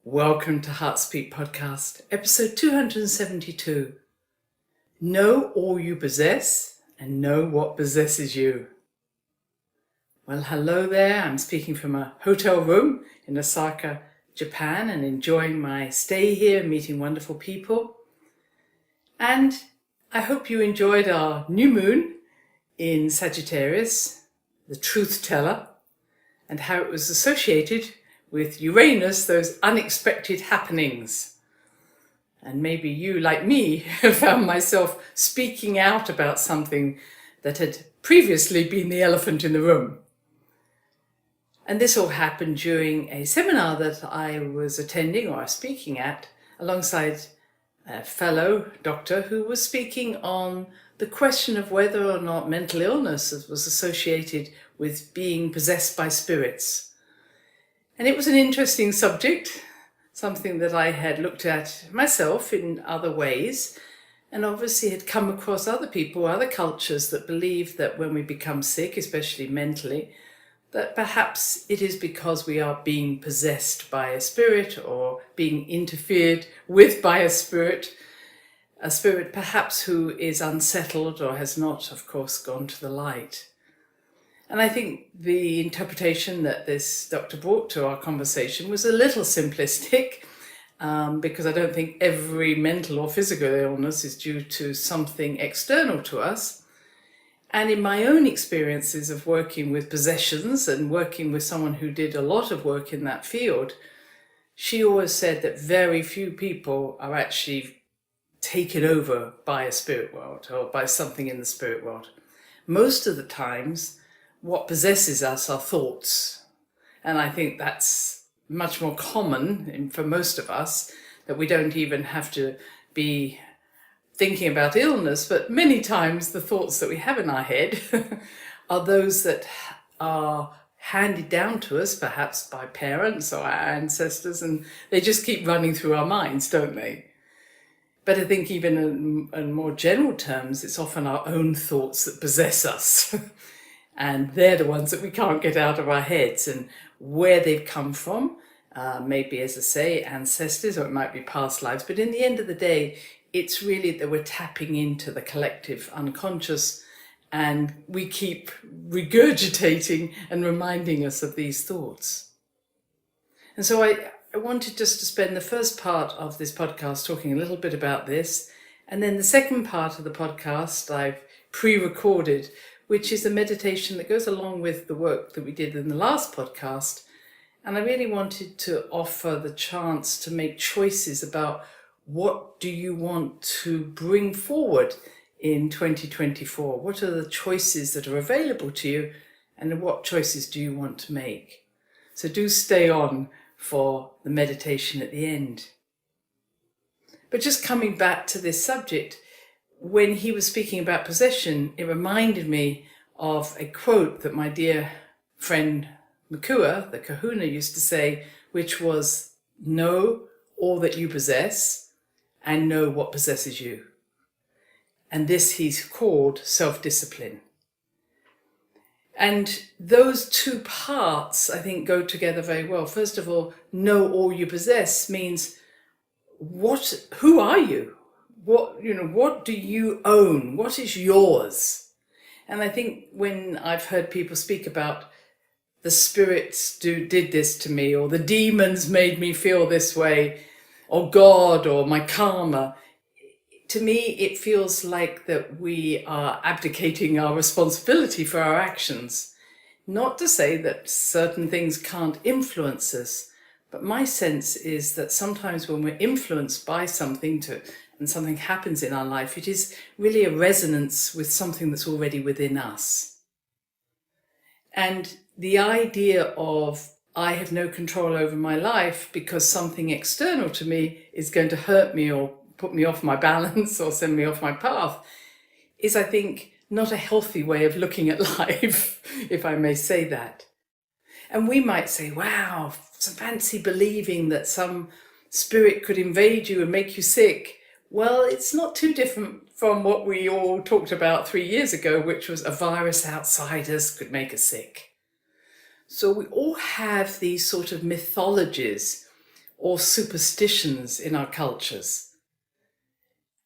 Welcome to Heartspeak Podcast, episode 272. Know all you possess and know what possesses you. Well, hello there. I'm speaking from a hotel room in Osaka, Japan, and enjoying my stay here, meeting wonderful people. And I hope you enjoyed our new moon in Sagittarius, the truth teller, and how it was associated with Uranus, those unexpected happenings. And maybe you, like me, found myself speaking out about something that had previously been the elephant in the room. And this all happened during a seminar that I was attending or speaking at alongside a fellow doctor who was speaking on the question of whether or not mental illness was associated with being possessed by spirits. And it was an interesting subject, something that I had looked at myself in other ways, and obviously had come across other people, other cultures that believe that when we become sick, especially mentally, that perhaps it is because we are being possessed by a spirit or being interfered with by a spirit perhaps who is unsettled or has not, of course, gone to the light. And I think the interpretation that this doctor brought to our conversation was a little simplistic, because I don't think every mental or physical illness is due to something external to us. And in my own experiences of working with possessions and working with someone who did a lot of work in that field, she always said that very few people are actually taken over by a spirit world or by something in the spirit world. Most of the times, what possesses us are thoughts. And I think that's much more common for most of us, that we don't even have to be thinking about illness, but many times the thoughts that we have in our head are those that are handed down to us, perhaps by parents or our ancestors, and they just keep running through our minds, don't they? But I think even in more general terms, it's often our own thoughts that possess us. And they're the ones that we can't get out of our heads, and where they've come from, maybe, as I say, ancestors, or it might be past lives. But in the end of the day, it's really that we're tapping into the collective unconscious, and we keep regurgitating and reminding us of these thoughts. And so I wanted just to spend the first part of this podcast talking a little bit about this. And then the second part of the podcast I've pre-recorded, which is a meditation that goes along with the work that we did in the last podcast. And I really wanted to offer the chance to make choices about what do you want to bring forward in 2024? What are the choices that are available to you, and what choices do you want to make? So do stay on for the meditation at the end. But just coming back to this subject, when he was speaking about possession, it reminded me of a quote that my dear friend Makua, the kahuna, used to say, which was, know all that you possess and know what possesses you. And this he's called self-discipline. And those two parts, I think, go together very well. First of all, know all you possess means who are you? What do you own? What is yours? And I think when I've heard people speak about the spirits did this to me, or the demons made me feel this way, or God, or my karma, to me it feels like that we are abdicating our responsibility for our actions. Not to say that certain things can't influence us, but my sense is that sometimes when we're influenced by something and something happens in our life, it is really a resonance with something that's already within us. And the idea of I have no control over my life because something external to me is going to hurt me or put me off my balance or send me off my path is, I think, not a healthy way of looking at life, if I may say that. And we might say, wow, some fancy believing that some spirit could invade you and make you sick. Well, it's not too different from what we all talked about 3 years ago, which was a virus outside us could make us sick. So we all have these sort of mythologies or superstitions in our cultures.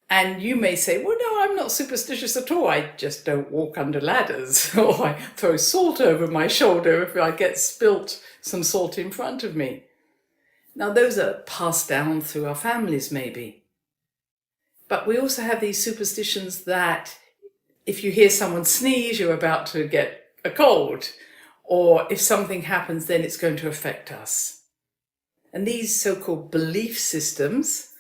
And you may say, well, no, I'm not superstitious at all. I just don't walk under ladders, or I throw salt over my shoulder if I get spilt some salt in front of me. Now, those are passed down through our families, maybe. But we also have these superstitions that if you hear someone sneeze, you're about to get a cold, or if something happens, then it's going to affect us. And these so-called belief systems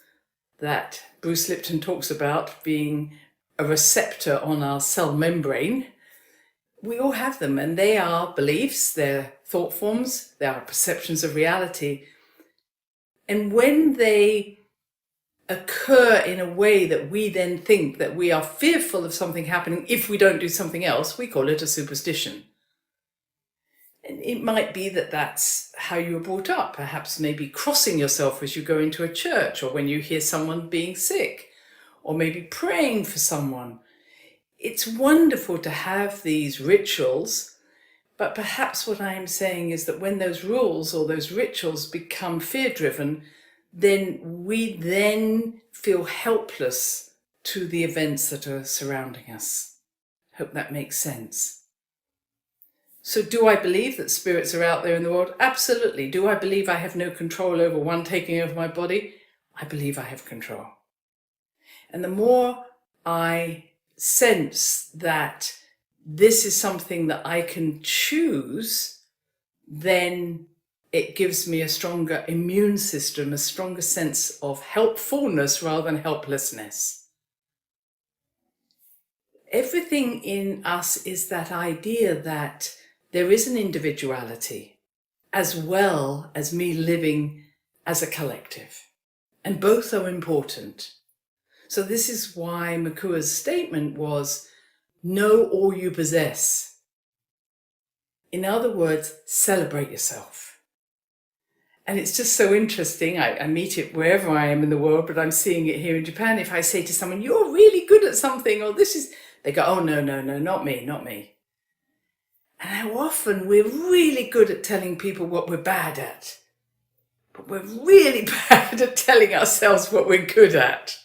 that Bruce Lipton talks about being a receptor on our cell membrane, we all have them, and they are beliefs, they're thought forms, they are perceptions of reality. And when they occur in a way that we then think that we are fearful of something happening if we don't do something else, we call it a superstition. And it might be that that's how you were brought up, perhaps maybe crossing yourself as you go into a church, or when you hear someone being sick, or maybe praying for someone. It's wonderful to have these rituals, but perhaps what I am saying is that when those rules or those rituals become fear-driven, then we then feel helpless to the events that are surrounding us. Hope that makes sense. So do I believe that spirits are out there in the world? Absolutely. Do I believe I have no control over one taking over my body? I believe I have control. And the more I sense that this is something that I can choose, then it gives me a stronger immune system, a stronger sense of helpfulness rather than helplessness. Everything in us is that idea that there is an individuality as well as me living as a collective. And both are important. So this is why Makua's statement was, know all you possess. In other words, celebrate yourself. And it's just so interesting. I meet it wherever I am in the world, but I'm seeing it here in Japan. If I say to someone, you're really good at something, or they go, oh, no, not me. And how often we're really good at telling people what we're bad at, but we're really bad at telling ourselves what we're good at.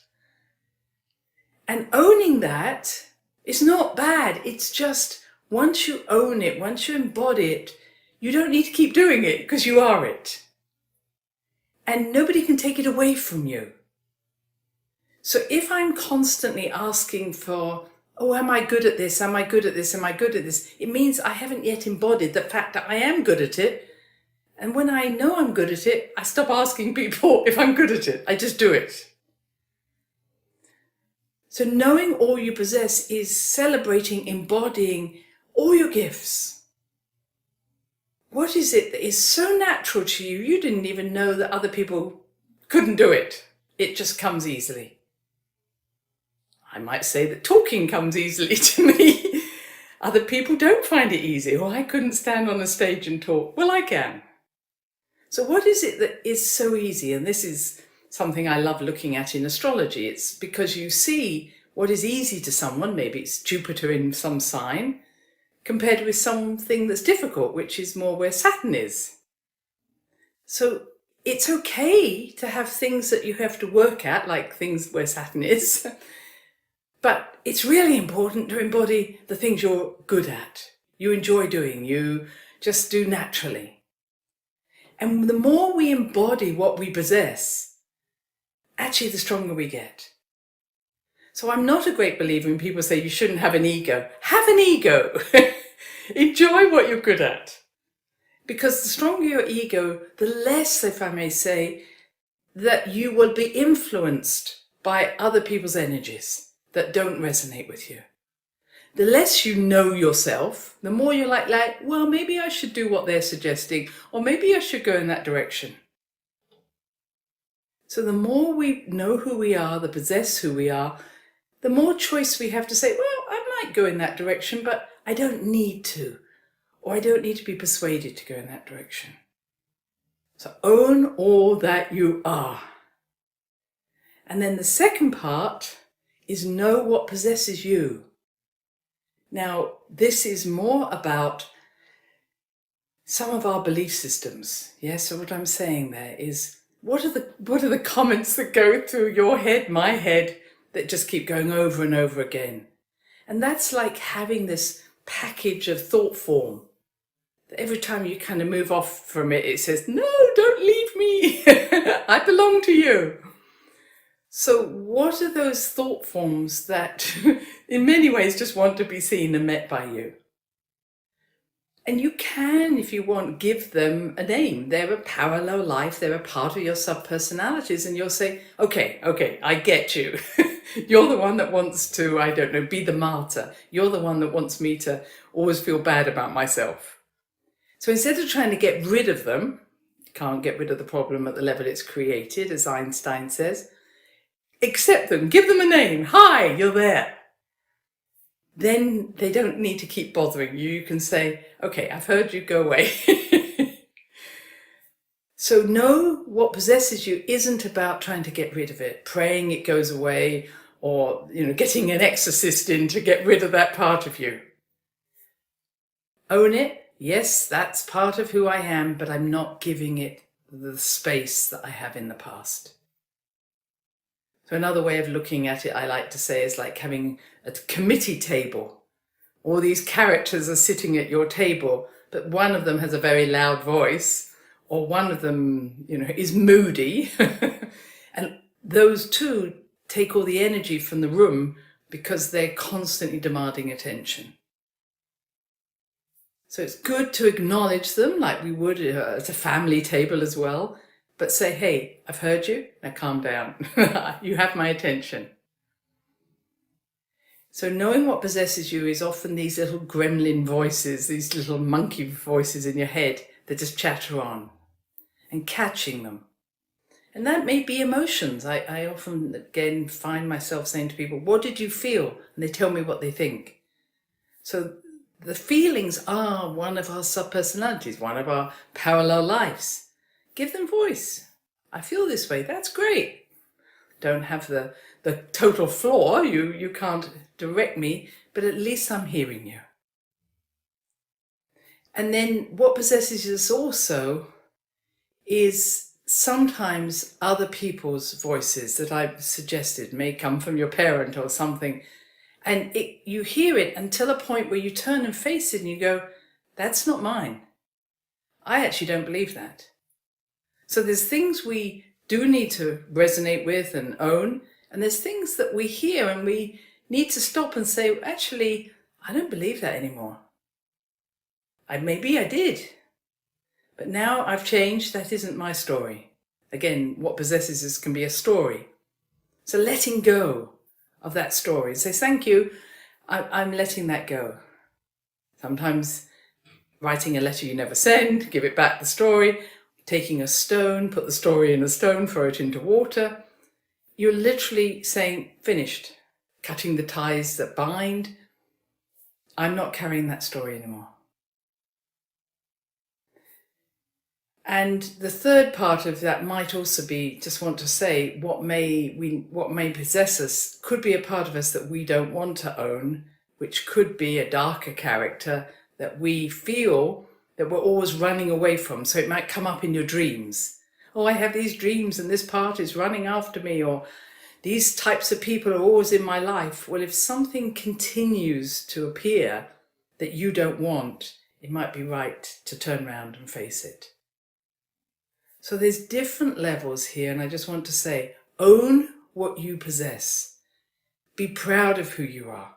And owning that is not bad. It's just once you own it, once you embody it, you don't need to keep doing it because you are it. And nobody can take it away from you. So if I'm constantly asking for, oh, am I good at this? Am I good at this? Am I good at this? It means I haven't yet embodied the fact that I am good at it. And when I know I'm good at it, I stop asking people if I'm good at it. I just do it. So knowing all you possess is celebrating, embodying all your gifts. What is it that is so natural to you, you didn't even know that other people couldn't do it? It just comes easily. I might say that talking comes easily to me. Other people don't find it easy. Oh, I couldn't stand on a stage and talk. Well, I can. So what is it that is so easy? And this is something I love looking at in astrology. It's because you see what is easy to someone, maybe it's Jupiter in some sign, compared with something that's difficult, which is more where Saturn is. So it's okay to have things that you have to work at, like things where Saturn is. But it's really important to embody the things you're good at, you enjoy doing, you just do naturally. And the more we embody what we possess, actually the stronger we get. So I'm not a great believer when people say you shouldn't have an ego. Have an ego. Enjoy what you're good at. Because the stronger your ego, the less, if I may say, that you will be influenced by other people's energies that don't resonate with you. The less you know yourself, the more you're like, well, maybe I should do what they're suggesting, or maybe I should go in that direction. So the more we know who we are, the possess who we are, the more choice we have to say, well, I might go in that direction, but I don't need to, or I don't need to be persuaded to go in that direction. So own all that you are. And then the second part is know what possesses you. Now, this is more about some of our belief systems. Yes, so what I'm saying there is What are the comments that go through your head, my head, that just keep going over and over again? And that's like having this package of thought form. Every time you kind of move off from it, it says, no, don't leave me. I belong to you. So what are those thought forms that in many ways just want to be seen and met by you? And you can, if you want, give them a name. They're a parallel life. They're a part of your subpersonalities. And you'll say, okay, I get you. You're the one that wants to, I don't know, be the martyr. You're the one that wants me to always feel bad about myself. So instead of trying to get rid of them, you can't get rid of the problem at the level it's created, as Einstein says, accept them, give them a name. Hi, you're there. Then they don't need to keep bothering you. You can say, okay, I've heard you, go away. So know what possesses you isn't about trying to get rid of it, praying it goes away, or getting an exorcist in to get rid of that part of you. Own it. Yes, that's part of who I am, but I'm not giving it the space that I have in the past. So another way of looking at it, I like to say, is like having a committee table. All these characters are sitting at your table, but one of them has a very loud voice, or one of them, is moody. And those two take all the energy from the room because they're constantly demanding attention. So it's good to acknowledge them like we would at a family table as well, but say, hey, I've heard you, now calm down. You have my attention. So knowing what possesses you is often these little gremlin voices, these little monkey voices in your head that just chatter on, and catching them. And that may be emotions. I often, again, find myself saying to people, what did you feel? And they tell me what they think. So the feelings are one of our subpersonalities, one of our parallel lives. Give them voice. I feel this way. That's great. Don't have the total flaw. You can't direct me, but at least I'm hearing you. And then what possesses us also is sometimes other people's voices that I've suggested may come from your parent or something. And you hear it until a point where you turn and face it and you go, that's not mine. I actually don't believe that. So there's things we do need to resonate with and own, and there's things that we hear and we need to stop and say, actually, I don't believe that anymore. Maybe I did, but now I've changed. That isn't my story. Again, what possesses us can be a story. So letting go of that story, say, thank you, I'm letting that go. Sometimes writing a letter you never send, give it back the story. Taking a stone, put the story in a stone, throw it into water. You're literally saying, finished. Cutting the ties that bind. I'm not carrying that story anymore. And the third part of that might also be, just want to say, what may possess us could be a part of us that we don't want to own, which could be a darker character that we feel that we're always running away from. So it might come up in your dreams. Oh, I have these dreams and this part is running after me, or these types of people are always in my life. Well, if something continues to appear that you don't want, it might be right to turn around and face it. So there's different levels here, and I just want to say, own what you possess. Be proud of who you are.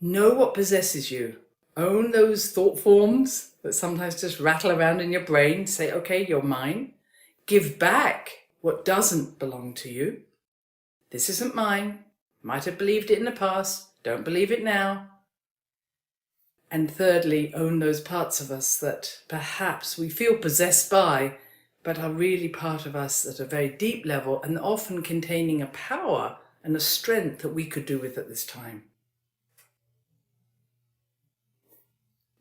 Know what possesses you. Own those thought forms that sometimes just rattle around in your brain. Say, okay, you're mine. Give back what doesn't belong to you. This isn't mine. Might have believed it in the past. Don't believe it now. And thirdly, own those parts of us that perhaps we feel possessed by, but are really part of us at a very deep level and often containing a power and a strength that we could do with at this time.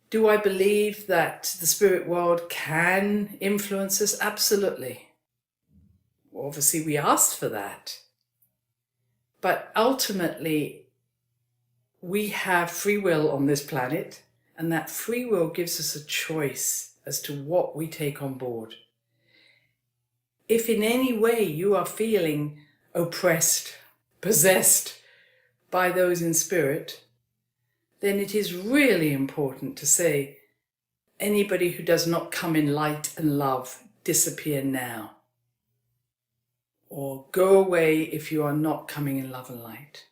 Do I believe that the spirit world can influence us? Absolutely. Obviously, we asked for that. But ultimately, we have free will on this planet, and that free will gives us a choice as to what we take on board. if in any way you are feeling oppressed, possessed by those in spirit, then it is really important to say, anybody who does not come in light and love, disappear now. Or go away if you are not coming in love and light.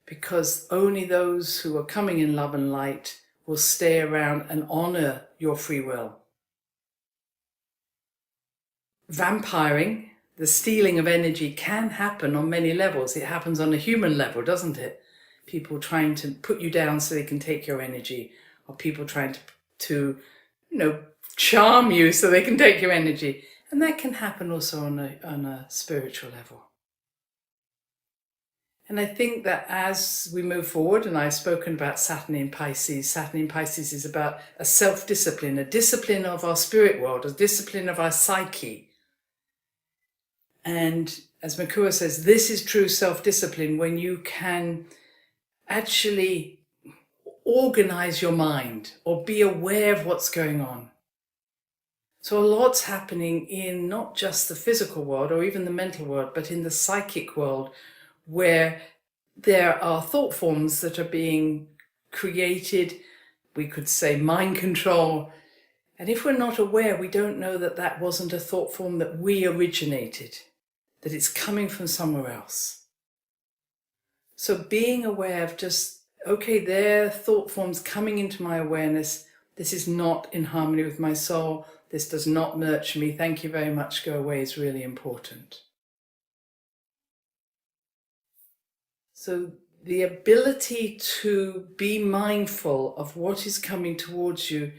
Because only those who are coming in love and light will stay around and honor your free will. Vampiring, the stealing of energy, can happen on many levels. It happens on a human level, doesn't it? People trying to put you down so they can take your energy, or people trying to charm you so they can take your energy. And that can happen also on a spiritual level. And I think that as we move forward, and I've spoken about Saturn in Pisces is about a self-discipline, a discipline of our spirit world, a discipline of our psyche. And as Makua says, this is true self-discipline when you can actually organize your mind or be aware of what's going on. So a lot's happening in not just the physical world or even the mental world, but in the psychic world, where there are thought forms that are being created, we could say mind control. And if we're not aware, we don't know that that wasn't a thought form that we originated, that it's coming from somewhere else. So being aware of just, okay, there are thought forms coming into my awareness. This is not in harmony with my soul. This does not nurture me. Thank you very much. Go away is really important. So the ability to be mindful of what is coming towards you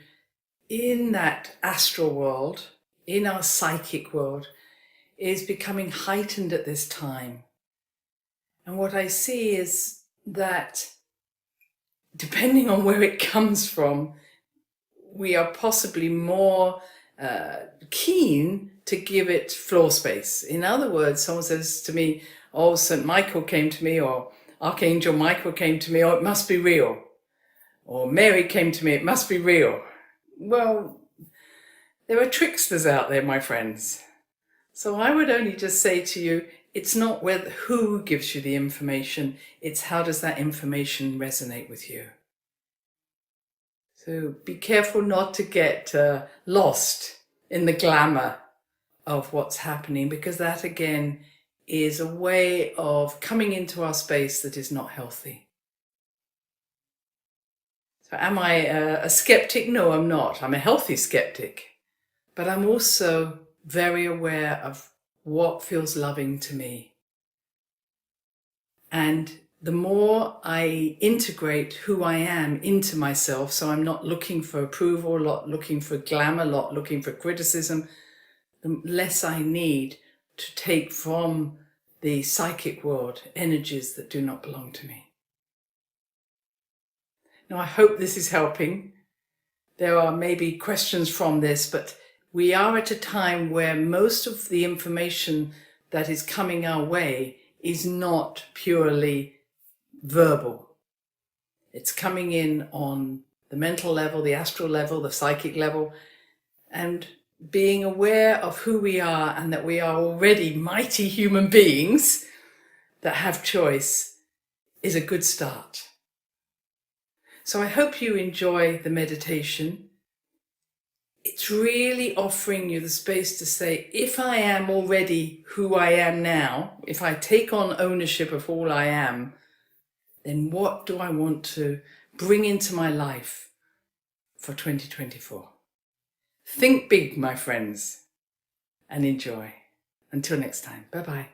in that astral world, in our psychic world, is becoming heightened at this time. And what I see is that depending on where it comes from, we are possibly more keen to give it floor space. In other words, someone says to me, oh, St. Michael came to me, or Archangel Michael came to me, oh, it must be real. Or Mary came to me, it must be real. Well, there are tricksters out there, my friends. So I would only just say to you, it's not who gives you the information, it's how does that information resonate with you. So be careful not to get lost in the glamour of what's happening, because that again is a way of coming into our space that is not healthy. So am I a skeptic? No, I'm not. I'm a healthy skeptic, but I'm also very aware of what feels loving to me. And the more I integrate who I am into myself, so I'm not looking for approval, not looking for glamour, not looking for criticism, the less I need to take from the psychic world energies that do not belong to me. Now, I hope this is helping. There are maybe questions from this, but we are at a time where most of the information that is coming our way is not purely verbal. It's coming in on the mental level, the astral level, the psychic level, and being aware of who we are and that we are already mighty human beings that have choice is a good start. So I hope you enjoy the meditation. It's really offering you the space to say, if I am already who I am now, if I take on ownership of all I am, then what do I want to bring into my life for 2024? Think big, my friends, and enjoy. Until next time, bye-bye.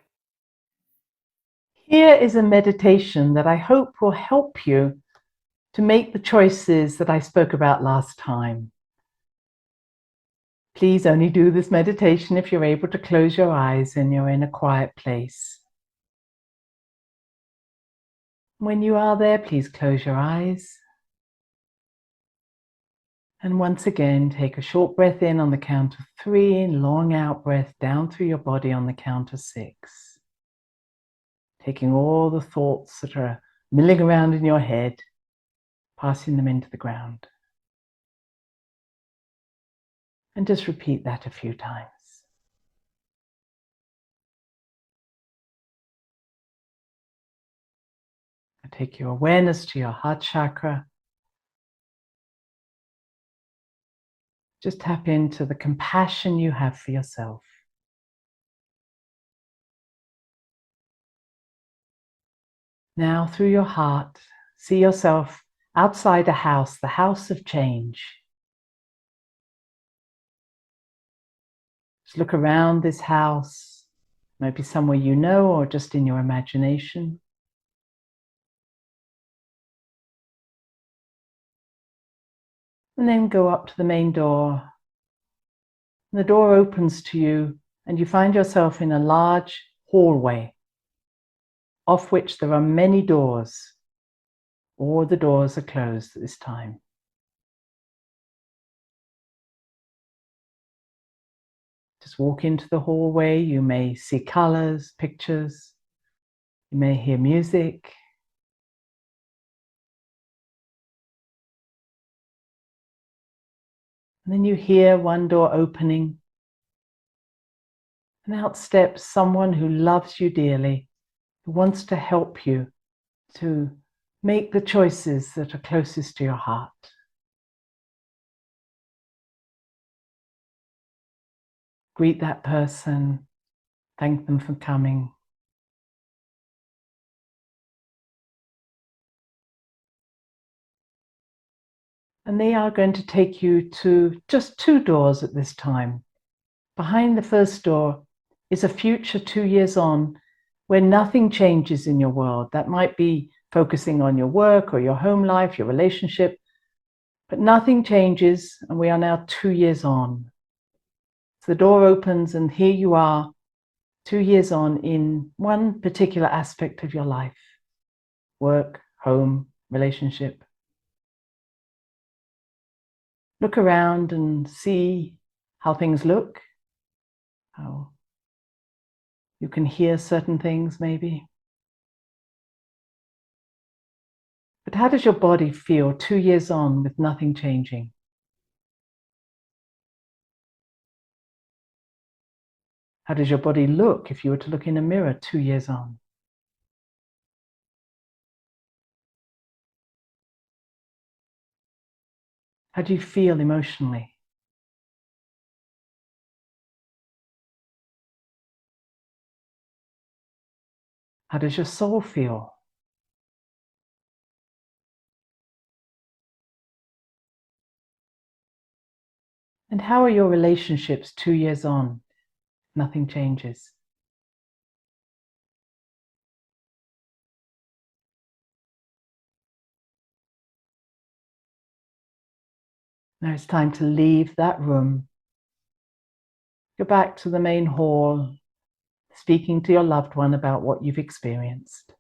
Here is a meditation that I hope will help you to make the choices that I spoke about last time. Please only do this meditation if you're able to close your eyes and you're in a quiet place. When you are there, please close your eyes. And once again, take a short breath in on the count of 3, and long out breath down through your body on the count of 6. Taking all the thoughts that are milling around in your head, passing them into the ground. And just repeat that a few times. Take your awareness to your heart chakra. Just tap into the compassion you have for yourself. Now, through your heart, see yourself outside a house, the house of change. Just look around this house, maybe somewhere you know or just in your imagination. And then go up to the main door. And the door opens to you and you find yourself in a large hallway, off which there are many doors. All the doors are closed at this time. Just walk into the hallway. You may see colors, pictures. You may hear music. And then you hear one door opening. And out steps someone who loves you dearly, who wants to help you to make the choices that are closest to your heart. Greet that person. Thank them for coming. And they are going to take you to just 2 doors at this time. Behind the first door is a future 2 years on where nothing changes in your world. That might be focusing on your work or your home life, your relationship, but nothing changes, and we are now 2 years on. So the door opens and here you are 2 years on in one particular aspect of your life: work, home, relationship. Look around and see how things look, how you can hear certain things maybe. But how does your body feel 2 years on with nothing changing? How does your body look if you were to look in a mirror 2 years on? How do you feel emotionally? How does your soul feel? And how are your relationships 2 years on? Nothing changes. Now it's time to leave that room. Go back to the main hall, speaking to your loved one about what you've experienced.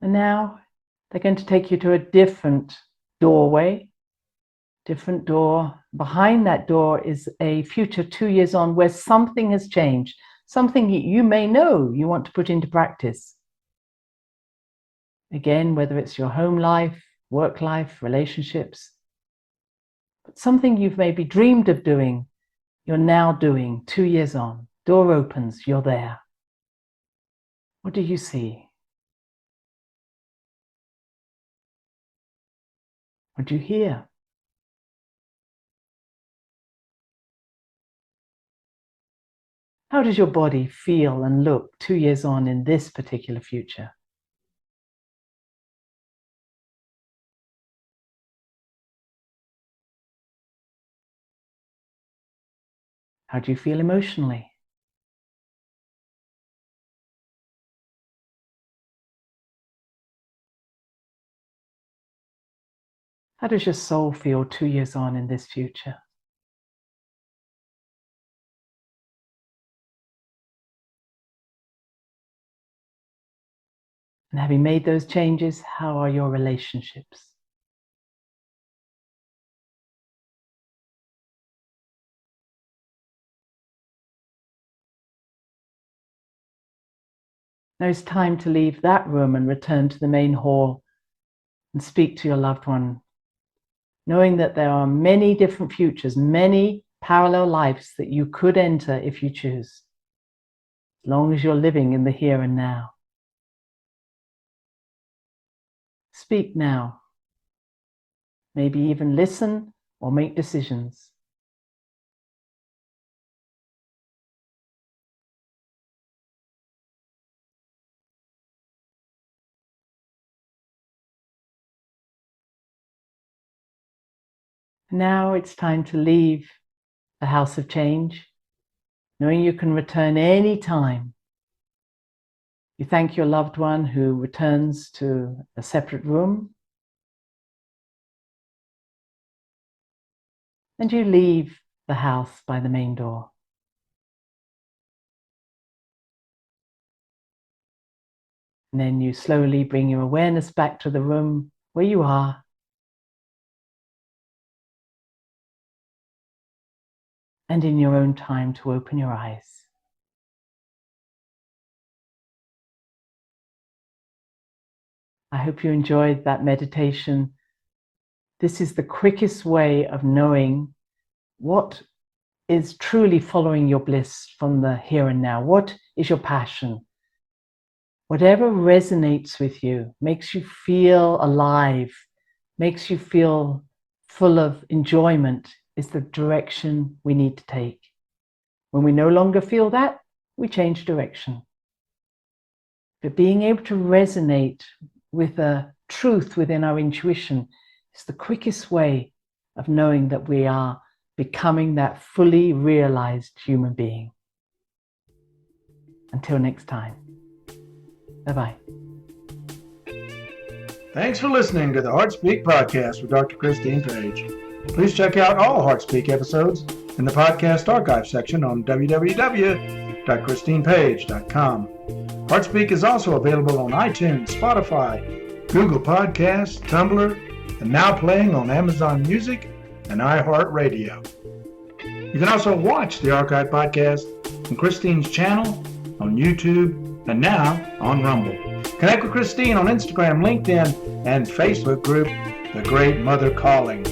And now they're going to take you to a different doorway, different door. Behind that door is a future 2 years on where something has changed, something you may know you want to put into practice. Again, whether it's your home life, work life, relationships, but something you've maybe dreamed of doing, you're now doing 2 years on. Door opens, you're there. What do you see? What do you hear? How does your body feel and look 2 years on in this particular future? How do you feel emotionally? How does your soul feel 2 years on in this future? And having made those changes, how are your relationships? Now it's time to leave that room and return to the main hall and speak to your loved one knowing that there are many different futures, many parallel lives that you could enter if you choose, as long as you're living in the here and now. Speak now. Maybe even listen or make decisions. Now it's time to leave the house of change, knowing you can return any time. You thank your loved one who returns to a separate room, and you leave the house by the main door. And then you slowly bring your awareness back to the room where you are. And in your own time to open your eyes. I hope you enjoyed that meditation. This is the quickest way of knowing what is truly following your bliss from the here and now. What is your passion? Whatever resonates with you, makes you feel alive, makes you feel full of enjoyment, is the direction we need to take. When we no longer feel that, we change direction. But being able to resonate with a truth within our intuition is the quickest way of knowing that we are becoming that fully realized human being. Until next time. Bye-bye. Thanks for listening to the HeartSpeak podcast with Dr. Christine Page. Please check out all HeartSpeak episodes in the podcast archive section on www.christinepage.com. HeartSpeak is also available on iTunes, Spotify, Google Podcasts, Tumblr, and now playing on Amazon Music and iHeart Radio. You can also watch the archive podcast on Christine's channel, on YouTube, and now on Rumble. Connect with Christine on Instagram, LinkedIn, and Facebook group, The Great Mother Calling.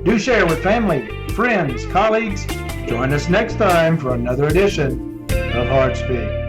Do share with family, friends, colleagues. Join us next time for another edition of HeartSpeak.